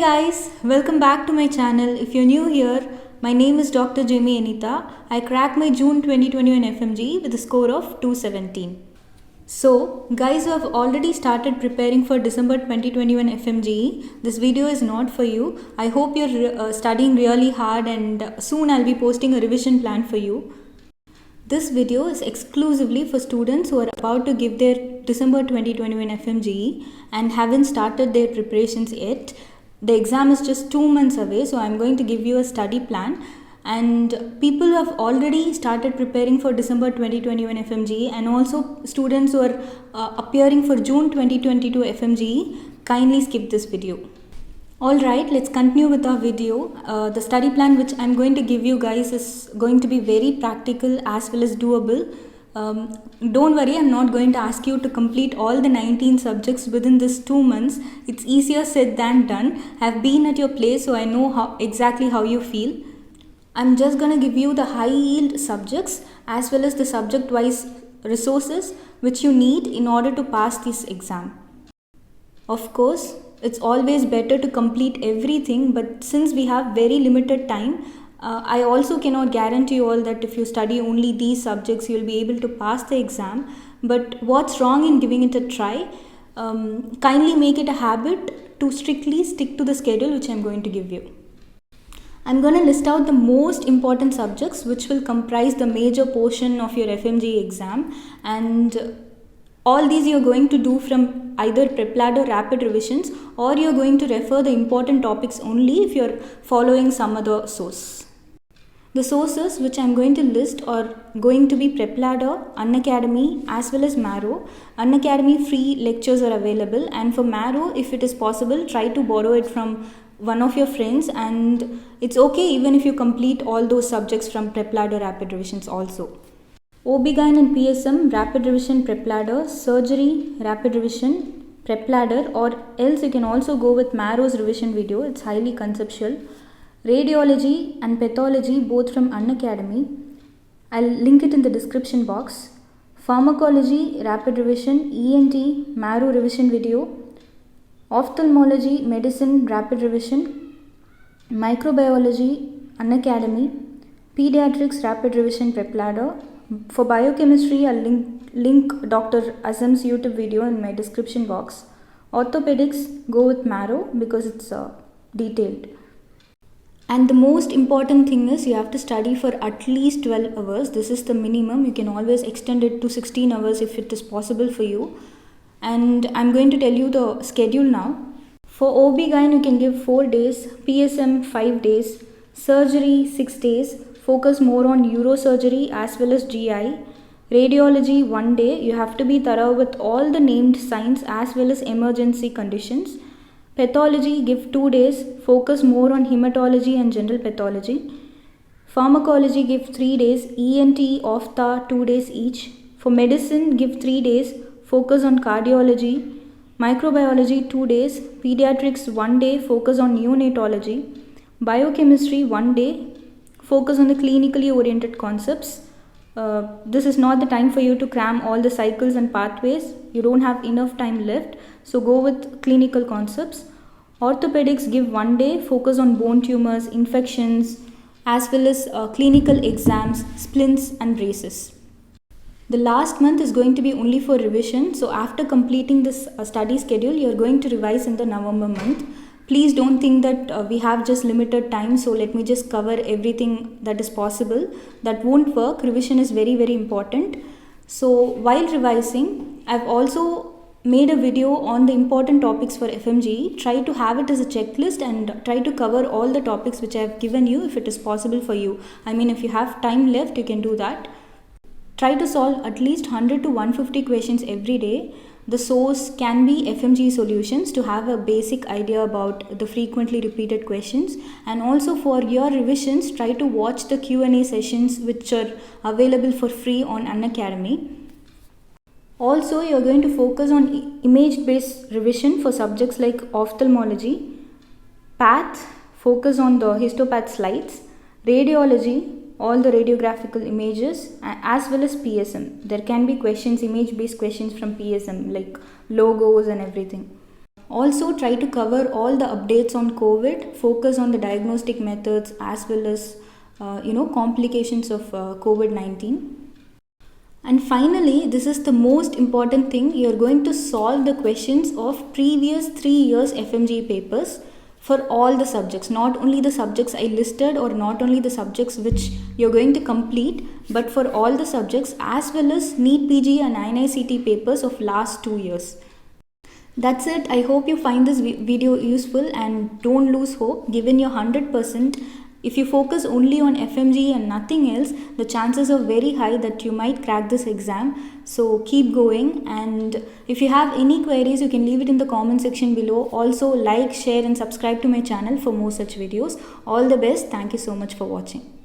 Guys, welcome back to my channel. If you're new here, my name is Dr. Jamie Anita. I cracked my June 2021 FMG with a score of 217. So, guys who have already started preparing for December 2021 FMG, this video is not for you. I hope you're studying really hard, and soon I'll be posting a revision plan for you. This video is exclusively for students who are about to give their December 2021 FMG and haven't started their preparations yet. The exam is just 2 months away, so I'm going to give you a study plan. And people who have already started preparing for December 2021 FMG and also students who are appearing for June 2022 FMG, kindly skip this video. Alright, let's continue with our video. The study plan which I'm going to give you guys is going to be very practical as well as doable. Don't worry, I'm not going to ask you to complete all the 19 subjects within this 2 months. It's easier said than done. I've been at your place, so I know exactly how you feel. I'm just going to give you the high yield subjects as well as the subject wise resources which you need in order to pass this exam. Of course, it's always better to complete everything, but since we have very limited time, I also cannot guarantee you all that if you study only these subjects, you'll be able to pass the exam. But what's wrong in giving it a try? Kindly make it a habit to strictly stick to the schedule which I'm going to give you. I'm going to list out the most important subjects which will comprise the major portion of your FMG exam, and all these you're going to do from either PrepLad or rapid revisions, or you're going to refer the important topics only if you're following some other source. The sources which I'm going to list are going to be PrepLadder, Unacademy as well as Marrow. Unacademy free lectures are available, and for Marrow, if it is possible, try to borrow it from one of your friends, and it's okay even if you complete all those subjects from PrepLadder rapid revisions also. OB-GYN and PSM, rapid revision PrepLadder, surgery, rapid revision, PrepLadder, or else you can also go with Marrow's revision video, it's highly conceptual. Radiology and pathology, both from Unacademy, I'll link it in the description box. Pharmacology, rapid revision, ENT, Marrow revision video. Ophthalmology, medicine, rapid revision. Microbiology, Unacademy. Pediatrics, rapid revision, PrepLadder. For biochemistry, I'll link Dr. Azam's YouTube video in my description box. Orthopedics, go with Marrow because it's detailed. And the most important thing is you have to study for at least 12 hours. This is the minimum. You can always extend it to 16 hours if it is possible for you. And I'm going to tell you the schedule now. For OB-GYN, you can give 4 days, PSM 5 days, surgery 6 days, focus more on neurosurgery as well as GI. Radiology 1 day, you have to be thorough with all the named signs as well as emergency conditions. Pathology, give 2 days, focus more on hematology and general pathology. Pharmacology, give 3 days, ENT, Ophtha 2 days each. For medicine, give 3 days, focus on cardiology. Microbiology 2 days, pediatrics 1 day, focus on neonatology. Biochemistry 1 day, focus on the clinically oriented concepts. This is not the time for you to cram all the cycles and pathways. You don't have enough time left, so go with clinical concepts. Orthopedics, give 1 day, focus on bone tumors, infections, as well as clinical exams, splints and braces. The last month is going to be only for revision, so after completing this study schedule, you're going to revise in the November month. Please don't think that we have just limited time, so let me just cover everything that is possible. That won't work. Revision is very, very important. So while revising, I've also made a video on the important topics for FMG. Try to have it as a checklist and try to cover all the topics which I have given you if it is possible for you. I mean, if you have time left, you can do that. Try to solve at least 100 to 150 questions every day. The source can be FMG Solutions to have a basic idea about the frequently repeated questions, and also for your revisions, try to watch the Q&A sessions which are available for free on Unacademy. Also, you are going to focus on image-based revision for subjects like ophthalmology. Path, focus on the histopath slides. Radiology, all the radiographical images, as well as PSM. There can be questions, image-based questions from PSM like logos and everything. Also try to cover all the updates on COVID, focus on the diagnostic methods as well as complications of COVID-19. And finally, this is the most important thing, you are going to solve the questions of previous 3 years FMG papers for all the subjects, not only the subjects I listed or not only the subjects which you're going to complete, but for all the subjects as well as NEET PG and INICT papers of last 2 years. That's it. I hope you find this video useful and don't lose hope. Given your 100%, if you focus only on FMG and nothing else, the chances are very high that you might crack this exam. So keep going, and if you have any queries, you can leave it in the comment section below. Also like, share and subscribe to my channel for more such videos. All the best. Thank you so much for watching.